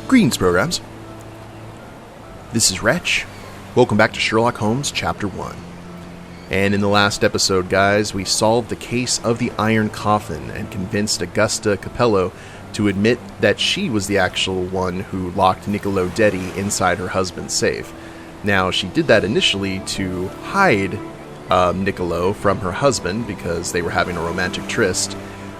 Greetings, programs. This is Wretch. Welcome back to Sherlock Holmes, Chapter 1. And in the last episode, guys, we solved the case of the Iron Coffin and convinced Augusta Capello to admit that she was the actual one who locked Niccolo Dedi inside her husband's safe. Now, she did that initially to hide Niccolo from her husband because they were having a romantic tryst,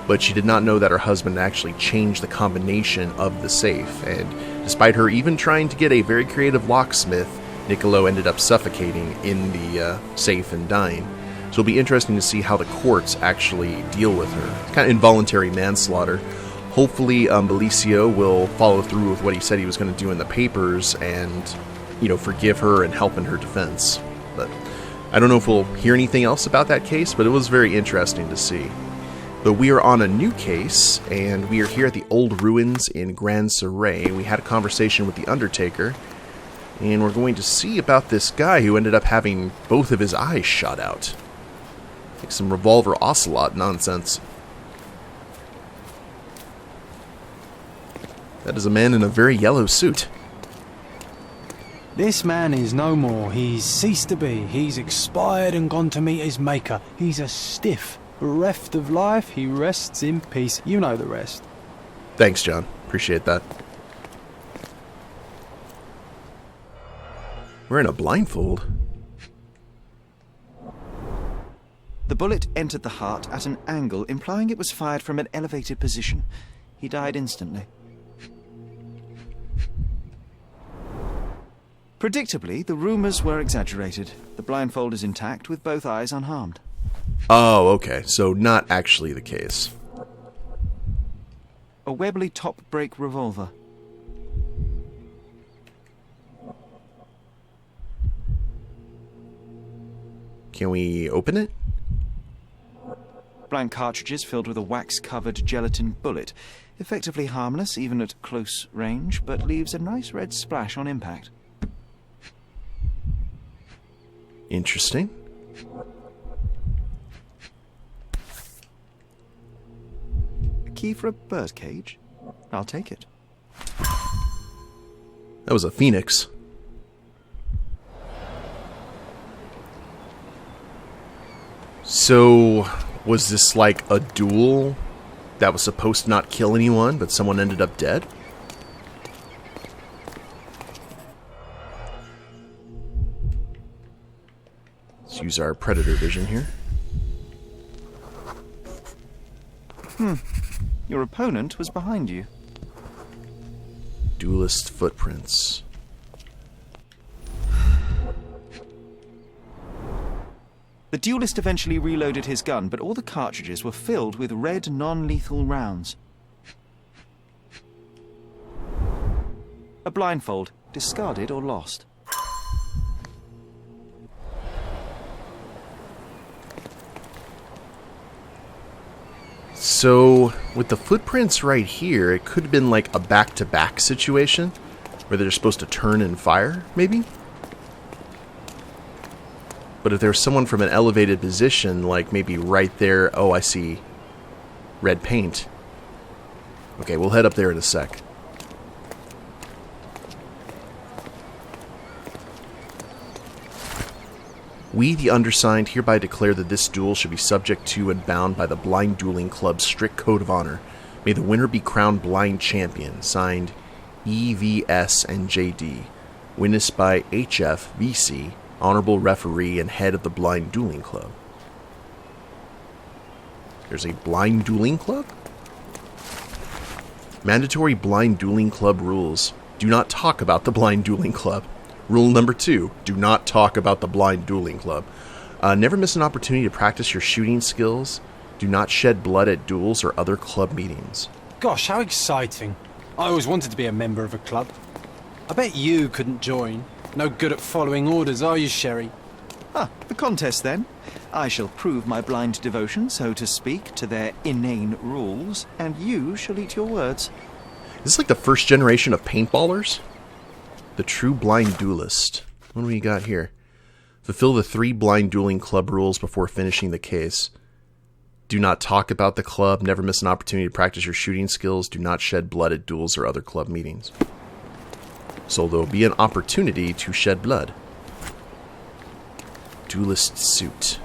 but she did not know that her husband actually changed the combination of the safe, and despite her even trying to get a very creative locksmith, Niccolo ended up suffocating in the safe and dying. So it'll be interesting to see how the courts actually deal with her. It's kind of involuntary manslaughter. Hopefully, Belicio will follow through with what he said he was going to do in the papers and, forgive her and help in her defense. But I don't know if we'll hear anything else about that case, but it was very interesting to see. But we are on a new case, and we are here at the old ruins in Grand Surrey. We had a conversation with the Undertaker, and we're going to see about this guy who ended up having both of his eyes shot out. Like some revolver ocelot nonsense. That is a man in a very yellow suit. This man is no more. He's ceased to be. He's expired and gone to meet his maker. He's a stiff. Bereft of life, he rests in peace. You know the rest. Thanks, John. Appreciate that. We're in a blindfold. The bullet entered the heart at an angle, implying it was fired from an elevated position. He died instantly. Predictably, the rumours were exaggerated. The blindfold is intact, with both eyes unharmed. Oh, okay. So not actually the case. A Webley top-break revolver. Can we open it? Blank cartridges filled with a wax-covered gelatin bullet. Effectively harmless, even at close range, but leaves a nice red splash on impact. Interesting. Key for a birdcage? I'll take it. That was a phoenix. So, was this like a duel that was supposed to not kill anyone, but someone ended up dead? Let's use our predator vision here. Your opponent was behind you. Duelist footprints. The duelist eventually reloaded his gun, but all the cartridges were filled with red non-lethal rounds. A blindfold, discarded or lost. So, with the footprints right here, it could have been like a back-to-back situation where they're supposed to turn and fire, maybe? But if there's someone from an elevated position, like maybe right there... Oh, I see. Red paint. Okay, we'll head up there in a sec. We, the undersigned, hereby declare that this duel should be subject to and bound by the Blind Dueling Club's strict code of honor. May the winner be crowned Blind Champion. Signed, EVS and JD. Witnessed by HF, VC, Honorable Referee and Head of the Blind Dueling Club. There's a Blind Dueling Club? Mandatory Blind Dueling Club rules. Do not talk about the Blind Dueling Club. Rule number 2, do not talk about the Blind Dueling Club. Never miss an opportunity to practice your shooting skills. Do not shed blood at duels or other club meetings. Gosh, how exciting. I always wanted to be a member of a club. I bet you couldn't join. No good at following orders, are you, Sherry? The contest then. I shall prove my blind devotion, so to speak, to their inane rules, and you shall eat your words. Is this like the first generation of paintballers? The true blind duelist. What do we got here? Fulfill the 3 Blind Dueling Club rules before finishing the case. Do not talk about the club. Never miss an opportunity to practice your shooting skills. Do not shed blood at duels or other club meetings. So there'll be an opportunity to shed blood. Duelist suit.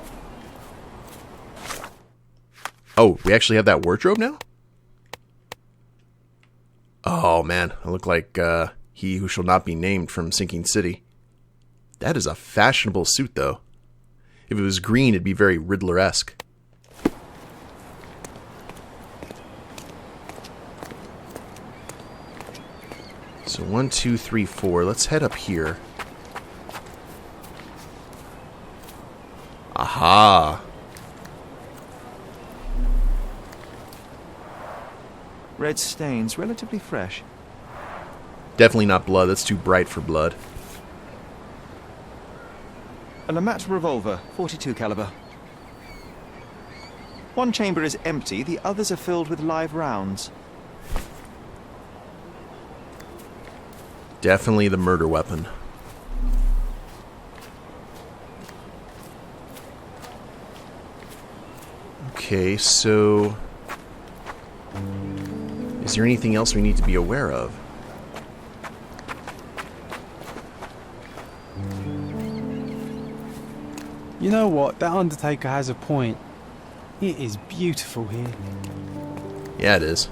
Oh, we actually have that wardrobe now? Oh man, I look like he who shall not be named from Sinking City. That is a fashionable suit though. If it was green, it'd be very Riddler-esque. So 1, 2, 3, 4. Let's head up here. Aha! Red stains, relatively fresh. Definitely not blood. That's too bright for blood. A Lamat revolver, .42 caliber. One chamber is empty, the others are filled with live rounds. Definitely the murder weapon. Okay, so... is there anything else we need to be aware of? You know what? That Undertaker has a point. It is beautiful here. Yeah, it is.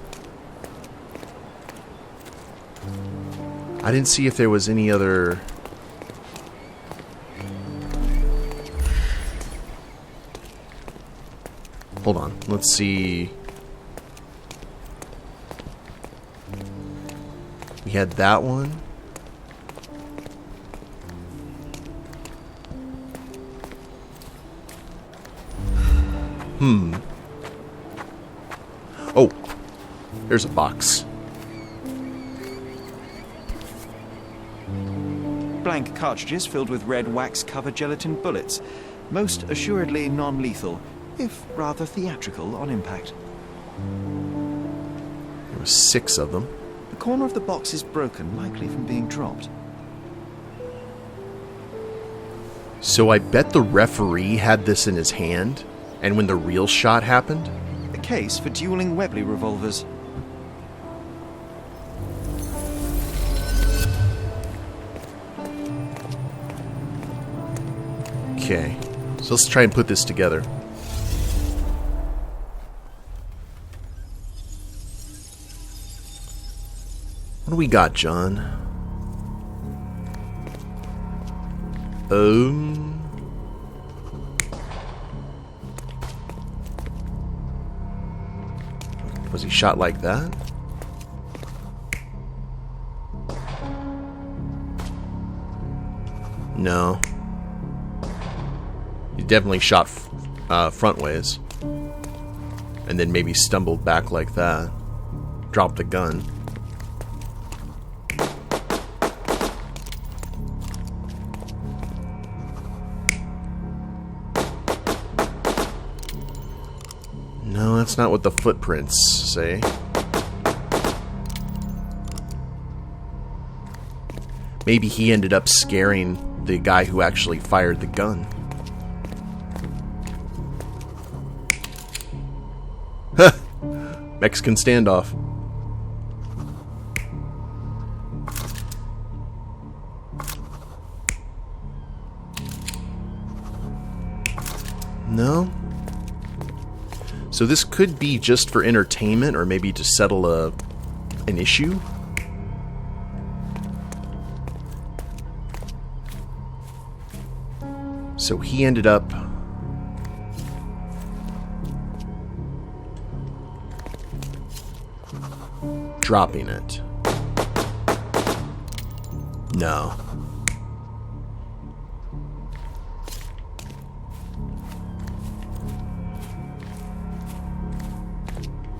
I didn't see if there was any other... Hold on. Let's see. We had that one. Oh, there's a box. Blank cartridges filled with red wax-covered gelatin bullets. Most assuredly non-lethal, if rather theatrical on impact. There were 6 of them. The corner of the box is broken, likely from being dropped. So I bet the referee had this in his hand, and when the real shot happened... A case for dueling Webley revolvers. Okay, so let's try and put this together. What do we got, John? Was he shot like that? No. He definitely shot front ways. And then maybe stumbled back like that. Dropped the gun. No, that's not what the footprints say. Maybe he ended up scaring the guy who actually fired the gun. Mexican standoff. No. So this could be just for entertainment, or maybe to settle an issue. So he ended up dropping it. No.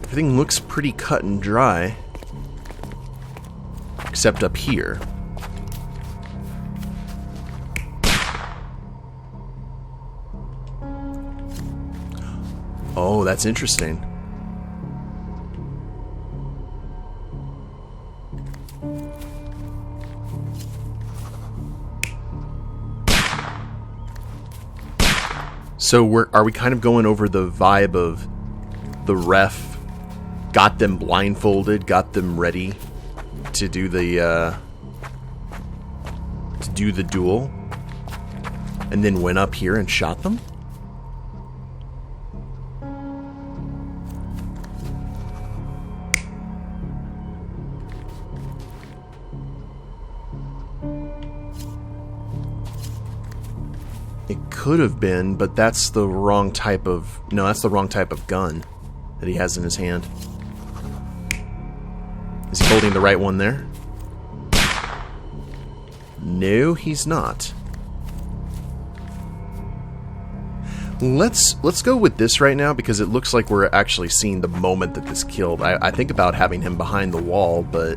Everything looks pretty cut and dry. Except up here. Oh, that's interesting. So are we kind of going over the vibe of the ref got them blindfolded, got them ready to do the do the duel and then went up here and shot them? It could have been, but that's the wrong type of... No, that's the wrong type of gun that he has in his hand. Is he holding the right one there? No, he's not. Let's go with this right now, because it looks like we're actually seeing the moment that this killed. I think about having him behind the wall, but...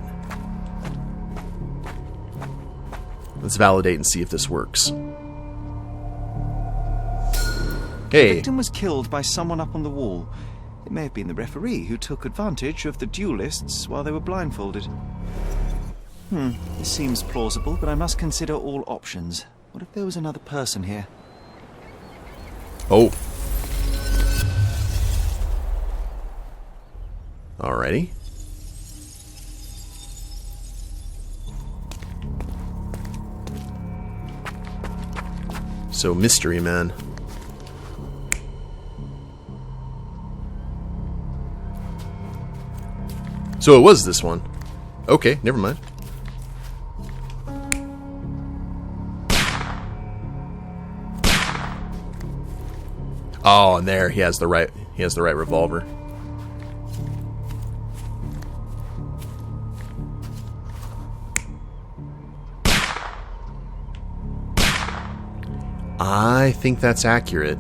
Let's validate and see if this works. Hey. The victim was killed by someone up on the wall. It may have been the referee who took advantage of the duelists while they were blindfolded. This seems plausible, but I must consider all options. What if there was another person here? Oh. Alrighty. So, mystery man. So it was this one. Okay, never mind. Oh, and there he has the right revolver. I think that's accurate.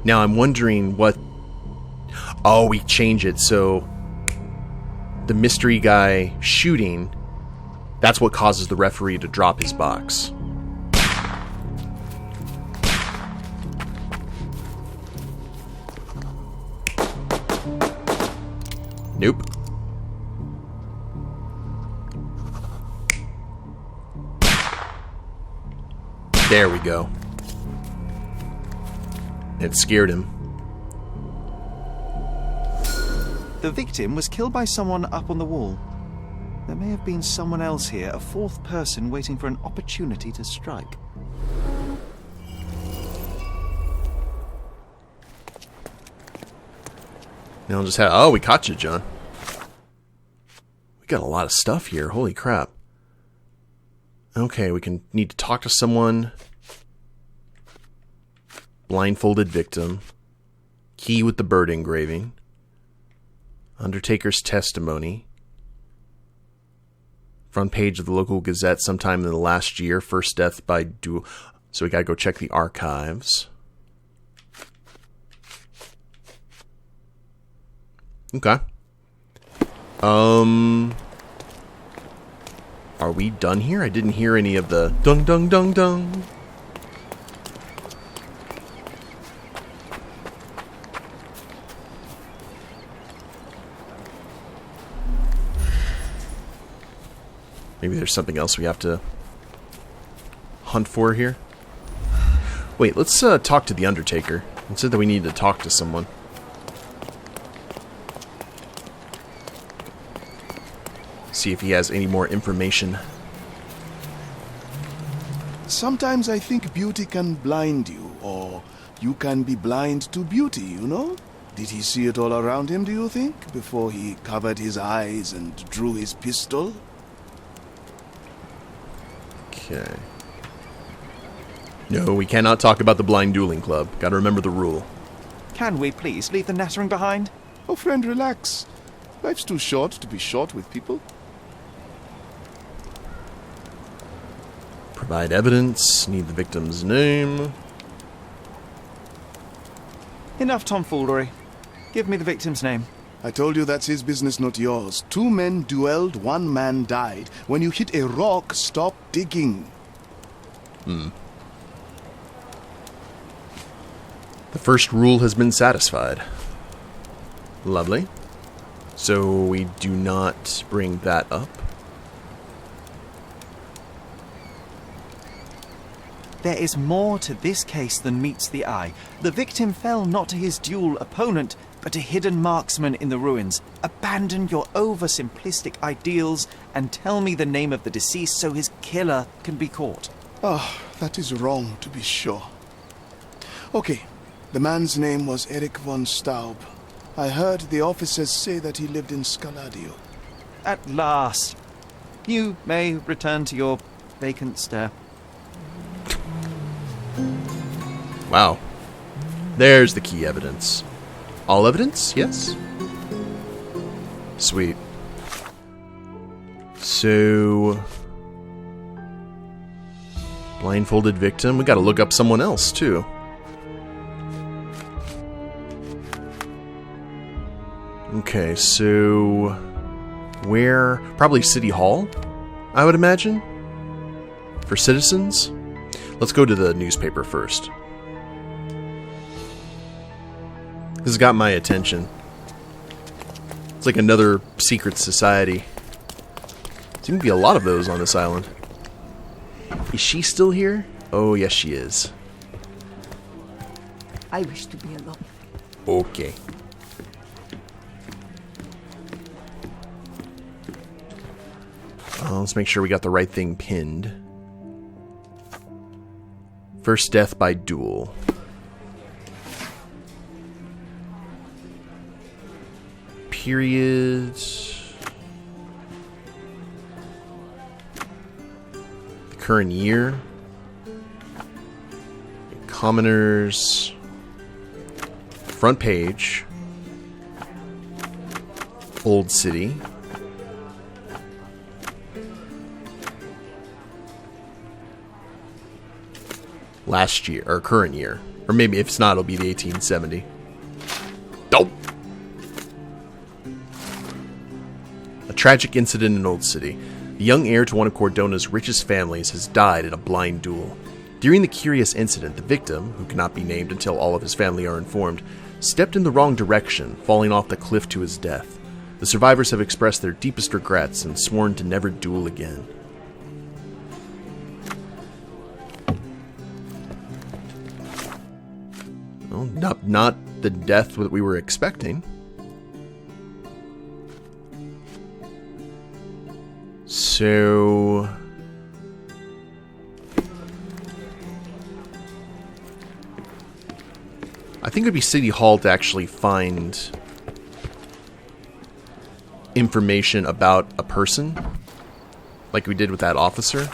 Now I'm wondering what... Oh, we change it so the mystery guy shooting, that's what causes the referee to drop his box. Nope. There we go. It scared him. The victim was killed by someone up on the wall. There may have been someone else here, a fourth person waiting for an opportunity to strike. Now I'll just have... Oh, we caught you, John. We got a lot of stuff here. Holy crap. Okay, we need to talk to someone. Blindfolded victim. Key with the bird engraving. Undertaker's testimony. Front page of the local Gazette sometime in the last year. First death by duel. So we gotta go check the archives. Okay. Are we done here? I didn't hear any of the dung dung dung dung. Maybe there's something else we have to hunt for here. Wait, let's talk to the Undertaker. It said that we need to talk to someone. See if he has any more information. Sometimes I think beauty can blind you, or you can be blind to beauty, you know? Did he see it all around him, do you think, before he covered his eyes and drew his pistol? Okay. No, we cannot talk about the Blind Dueling Club. Gotta remember the rule. Can we please leave the nattering behind? Oh, friend, relax. Life's too short to be short with people. Provide evidence. Need the victim's name. Enough tomfoolery. Give me the victim's name. I told you that's his business, not yours. 2 men duelled, 1 man died. When you hit a rock, stop digging. The first rule has been satisfied. Lovely. So we do not bring that up. There is more to this case than meets the eye. The victim fell not to his duel opponent, but a hidden marksman in the ruins. Abandon your oversimplistic ideals and tell me the name of the deceased so his killer can be caught. Oh, that is wrong, to be sure. Okay, the man's name was Eric von Staub. I heard the officers say that he lived in Scaladio. At last. You may return to your vacant stare. Wow. There's the key evidence. All evidence? Yes? Sweet. So... blindfolded victim. We gotta look up someone else, too. Okay, so... where? Probably City Hall, I would imagine? For citizens? Let's go to the newspaper first. This has got my attention. It's like another secret society. Seems to be a lot of those on this island. Is she still here? Oh, yes, she is. I wish to be alone. Okay. Let's make sure we got the right thing pinned. First death by duel. Period. The current year. Commoners. Front page. Old City. Last year, or current year. Or maybe if it's not, it'll be the 1870. Dope! A tragic incident in Old City. The young heir to one of Cordona's richest families has died in a blind duel. During the curious incident, the victim, who cannot be named until all of his family are informed, stepped in the wrong direction, falling off the cliff to his death. The survivors have expressed their deepest regrets and sworn to never duel again. Well, not the death that we were expecting. So... I think it would be City Hall to actually find information about a person, like we did with that officer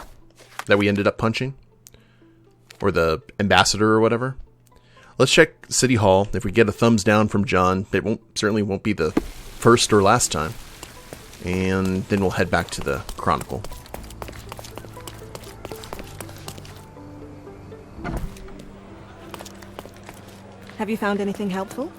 that we ended up punching, or the ambassador or whatever. Let's check City Hall. If we get a thumbs down from John, it certainly won't be the first or last time. And then we'll head back to the Chronicle. Have you found anything helpful?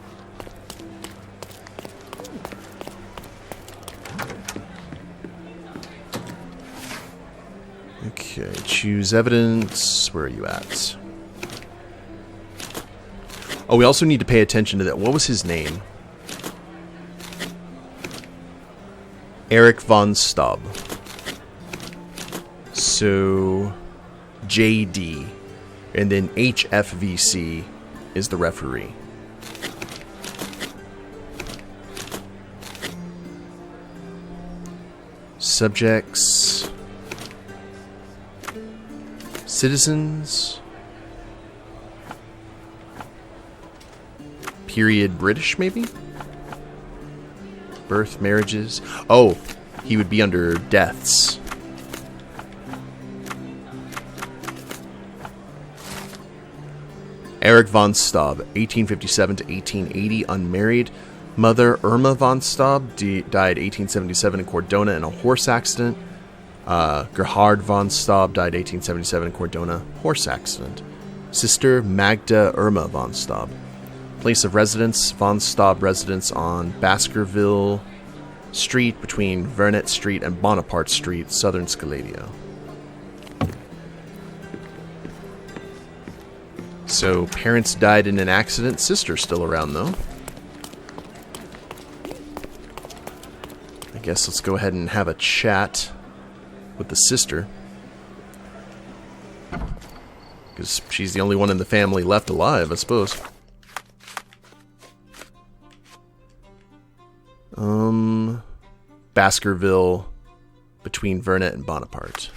Okay, choose evidence. Where are you at? Oh, we also need to pay attention to that. What was his name? Eric von Staub. So, JD. And then HFVC is the referee. Subjects. Citizens. Period British, maybe? Birth, marriages. Oh, he would be under deaths. Eric von Staub, 1857 to 1880, unmarried. Mother Irma von Staub died 1877 in Cordona in a horse accident. Gerhard von Staub died 1877 in Cordona, horse accident. Sister Magda Irma von Staub. Place of residence, von Staub residence on Baskerville Street between Vernet Street and Bonaparte Street, Southern Scaladio. So, parents died in an accident, sister's still around though. I guess let's go ahead and have a chat with the sister. Because she's the only one in the family left alive, I suppose. Baskerville between Vernet and Bonaparte.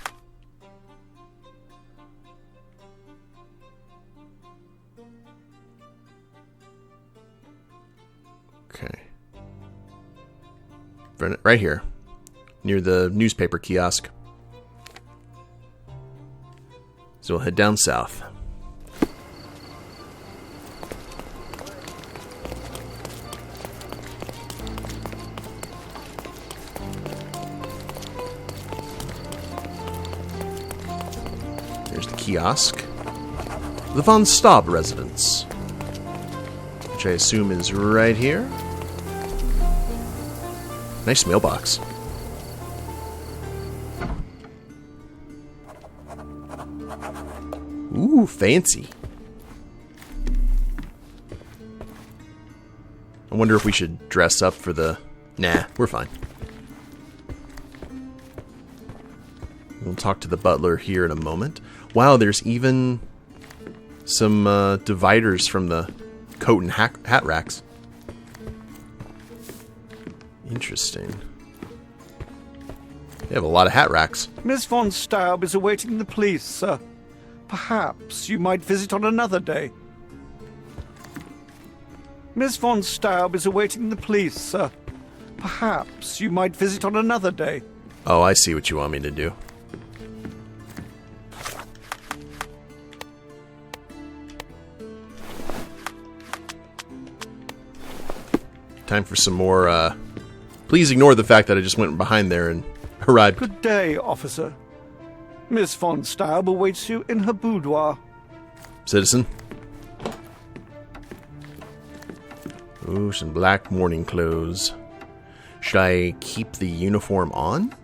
Okay. Vernet, right here, near the newspaper kiosk. So we'll head down south. There's the kiosk. The Von Staub residence, which I assume is right here. Nice mailbox. Ooh, fancy. I wonder if we should dress up for the... Nah, we're fine. We'll talk to the butler here in a moment. Wow, there's even some dividers from the coat and hat racks. Interesting. They have a lot of hat racks. Miss Von Staub is awaiting the police, sir. Perhaps you might visit on another day. Miss Von Staub is awaiting the police, sir. Perhaps you might visit on another day. Oh, I see what you want me to do. Time for some more, Please ignore the fact that I just went behind there and arrived. Good day, officer. Miss Von Staub awaits you in her boudoir. Citizen. Ooh, some black morning clothes. Should I keep the uniform on?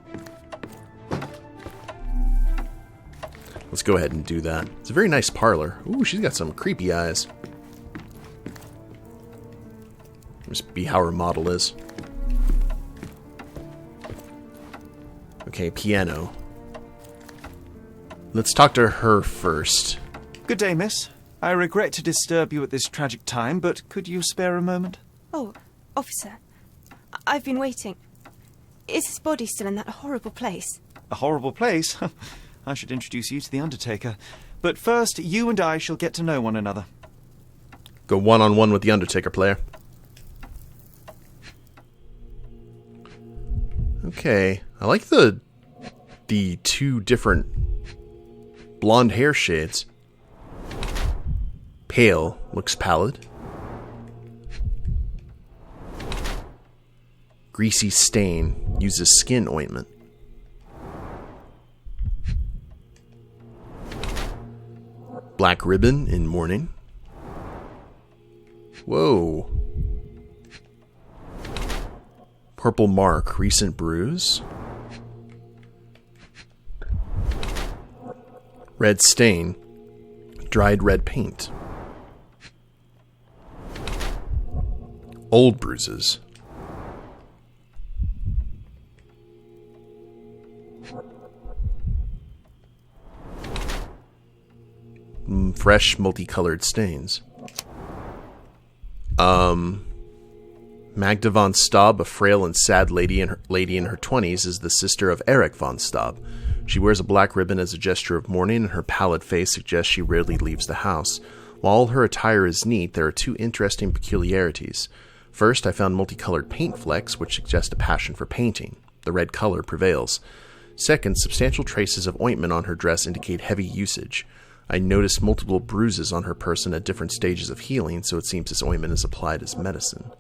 Let's go ahead and do that. It's a very nice parlor. Ooh, she's got some creepy eyes. Must be how her model is. Okay, piano. Let's talk to her first. Good day, miss. I regret to disturb you at this tragic time, but could you spare a moment? Oh, officer. I've been waiting. Is his body still in that horrible place? A horrible place? I should introduce you to the Undertaker. But first, you and I shall get to know one another. Go one-on-one with the Undertaker, player. Okay, I like the two different blonde hair shades. Pale looks pallid. Greasy stain uses skin ointment. Black ribbon in mourning. Whoa. Purple mark, recent bruise. Red stain, dried red paint. Old bruises. Fresh, multicolored stains. Magda von Staub, a frail and sad lady in her 20s, is the sister of Erich von Staub. She wears a black ribbon as a gesture of mourning, and her pallid face suggests she rarely leaves the house. While all her attire is neat, there are two interesting peculiarities. First, I found multicolored paint flecks, which suggest a passion for painting. The red color prevails. Second, substantial traces of ointment on her dress indicate heavy usage. I noticed multiple bruises on her person at different stages of healing, so it seems this ointment is applied as medicine.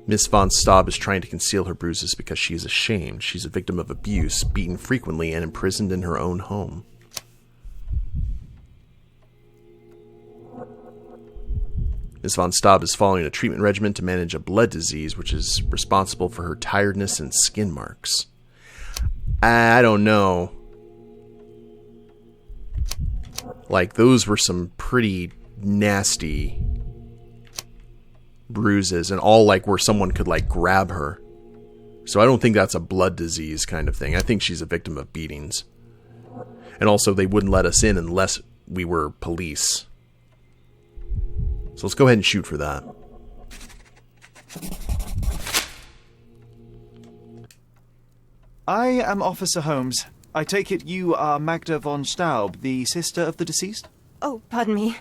Miss Von Staub is trying to conceal her bruises because she is ashamed. She's a victim of abuse, beaten frequently, and imprisoned in her own home. Miss Von Staub is following a treatment regimen to manage a blood disease, which is responsible for her tiredness and skin marks. I don't know. Like, those were some pretty nasty bruises, and all like where someone could like grab her. So I don't think that's a blood disease kind of thing. I think she's a victim of beatings. And also they wouldn't let us in unless we were police. So let's go ahead and shoot for that. I am Officer Holmes. I take it you are Magda von Staub, the sister of the deceased? Oh, pardon me.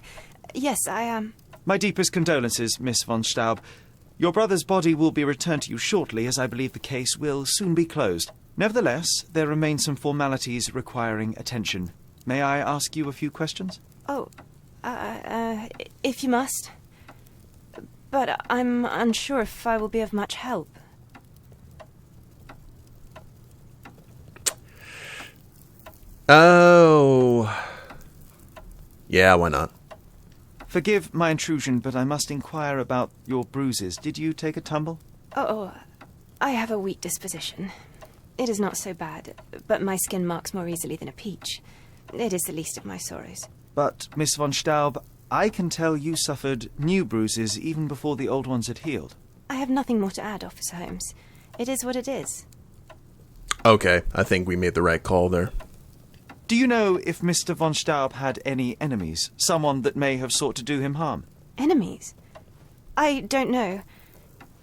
Yes, I am. My deepest condolences, Miss von Staub. Your brother's body will be returned to you shortly, as I believe the case will soon be closed. Nevertheless, there remain some formalities requiring attention. May I ask you a few questions? Oh, if you must. But I'm unsure if I will be of much help. Oh. Yeah, why not? Forgive my intrusion, but I must inquire about your bruises. Did you take a tumble? Oh, I have a weak disposition. It is not so bad, but my skin marks more easily than a peach. It is the least of my sorrows. But, Miss von Staub, I can tell you suffered new bruises even before the old ones had healed. I have nothing more to add, Officer Holmes. It is what it is. Okay, I think we made the right call there. Do you know if Mr. von Staub had any enemies? Someone that may have sought to do him harm? Enemies? I don't know.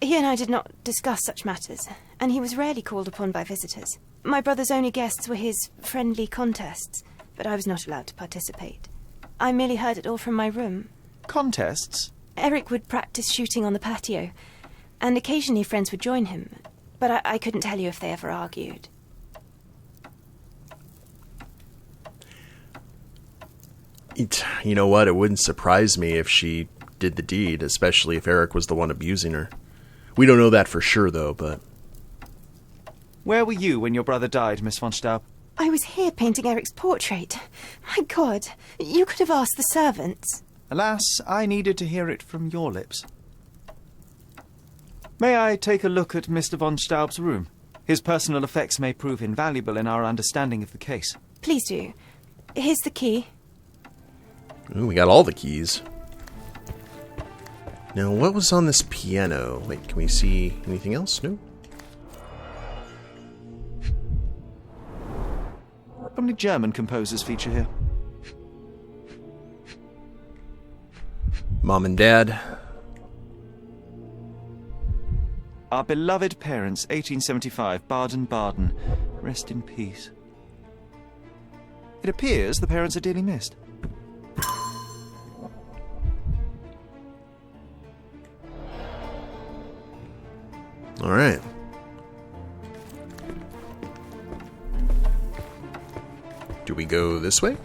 He and I did not discuss such matters, and he was rarely called upon by visitors. My brother's only guests were his friendly contests, but I was not allowed to participate. I merely heard it all from my room. Contests? Eric would practice shooting on the patio, and occasionally friends would join him, but I couldn't tell you if they ever argued. You know what? It wouldn't surprise me if she did the deed, especially if Eric was the one abusing her. We don't know that for sure, though, but... Where were you when your brother died, Miss von Staub? I was here painting Eric's portrait. My God, you could have asked the servants. Alas, I needed to hear it from your lips. May I take a look at Mr. von Staub's room? His personal effects may prove invaluable in our understanding of the case. Please do. Here's the key. Ooh, we got all the keys. Now, what was on this piano? Wait, can we see anything else? No? How many German composers feature here? Mom and Dad. Our beloved parents, 1875, Baden-Baden. Rest in peace. It appears the parents are dearly missed. All right. Do we go this way?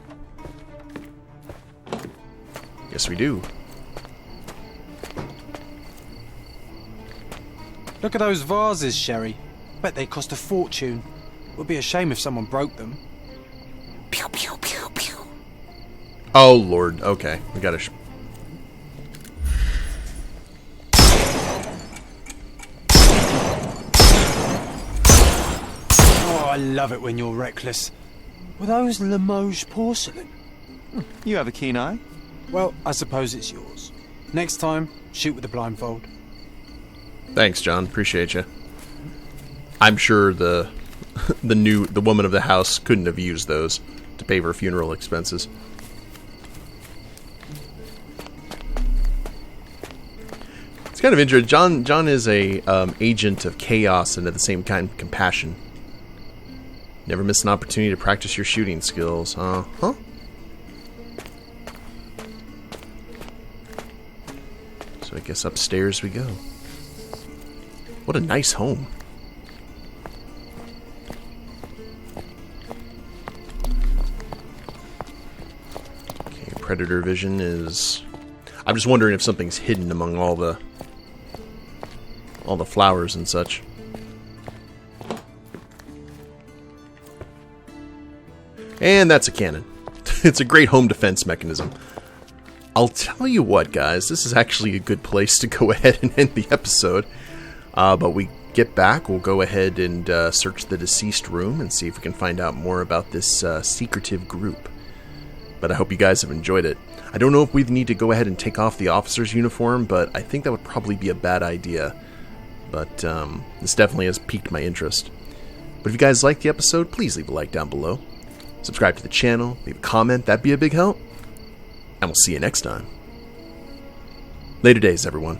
Yes, we do. Look at those vases, Sherry. Bet they cost a fortune. Would be a shame if someone broke them. Pew, pew, pew, pew. Oh, Lord. Okay. We gotta... Oh, I love it when you're reckless. Were those Limoges porcelain? You have a keen eye. Well, I suppose it's yours. Next time, shoot with a blindfold. Thanks, John. Appreciate you. I'm sure the woman of the house couldn't have used those to pay for funeral expenses. It's kind of interesting. John is a agent of chaos and at the same time compassion. Never miss an opportunity to practice your shooting skills, huh? So I guess upstairs we go. What a nice home. Okay, predator vision is... I'm just wondering if something's hidden among all the flowers and such. And that's a cannon. It's a great home defense mechanism. I'll tell you what, guys, this is actually a good place to go ahead and end the episode. But we get back, we'll go ahead and search the deceased room and see if we can find out more about this secretive group. But I hope you guys have enjoyed it. I don't know if we need to go ahead and take off the officer's uniform, but I think that would probably be a bad idea. But this definitely has piqued my interest. But if you guys liked the episode, please leave a like down below. Subscribe to the channel, leave a comment, that'd be a big help. And we'll see you next time. Later days, everyone.